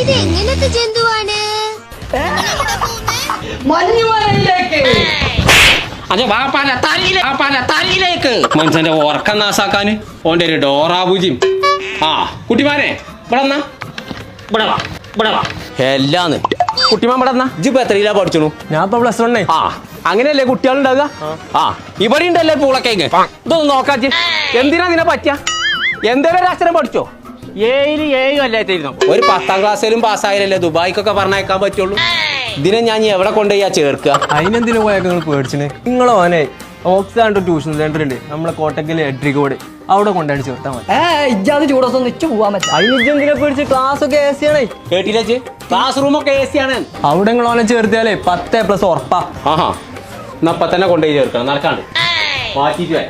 ഇത് എങ്ങനത്തെ ജന്തുവാണ്? മഞ്ഞുമലയിലേക്ക്. അത് തലയിലേക്ക് മനുഷ്യന്റെ ഉറക്കം നാസാക്കാന് ഓന്റെ ഒരു ഡോറാബുജിയും. ആ കുട്ടിമാനെ ഇവിടെ വാ എല്ലാന്ന് കുട്ടിമാൻ ഇവിടെ ഇജ്ജിപ്പോ എത്രയിലാ പഠിച്ചു? ഞാൻ ഇപ്പൊ +1. ആ അങ്ങനെയല്ലേ കുട്ടികളുണ്ടാവുക? ആ ഇവിടെ ഉണ്ടല്ലേ പൂളക്കേക്ക്. ഇതൊന്ന് നോക്കാച്ച് എന്തിനാ ഇതിനെ പറ്റിയ എന്തേലും ഒരു അക്ഷരം പഠിച്ചോ? 7 അല്ലായിരുന്നു. ഒരു 10ാം ക്ലാസ്സിലും പാസ്സായാലല്ലേ ദുബായിക്കൊക്കെ പറഞ്ഞയക്കാൻ പറ്റുള്ളൂ. ഇതിനെ ഞാൻ എവിടെ കൊണ്ടുപോയി ചേർക്കുക? അതിനെന്തിനു പോയൊക്കെ നിങ്ങൾ പേടിച്ചിന്? നിങ്ങളോ ഓനെ ഓക്സാണ്ട് ട്യൂഷൻ സെന്റർ ഉണ്ട് നമ്മളെ കോട്ടക്കല് എഡ്രിക്കോട്, അവിടെ കൊണ്ടാണ് ചേർത്താൽ മതി. ഇജ്ജാത് ചൂടൊന്നും നിച്ചു പോവാൻ പറ്റും. അതിനെന്തിനെ പേടിച്ച്? ക്ലാസ് ഒക്കെ AC ആണേ. കേട്ടില്ലേ? ക്ലാസ് റൂമൊക്കെ AC ആണ്. അവിടെ നിങ്ങൾ ഓനെ ചേർത്തിയാലേ 10+ ഉറപ്പാ. ആഹാ എന്നപ്പ തന്നെ കൊണ്ടുപോയി ചേർക്കണം. നടക്കാണ്ട് മാറ്റിട്ട്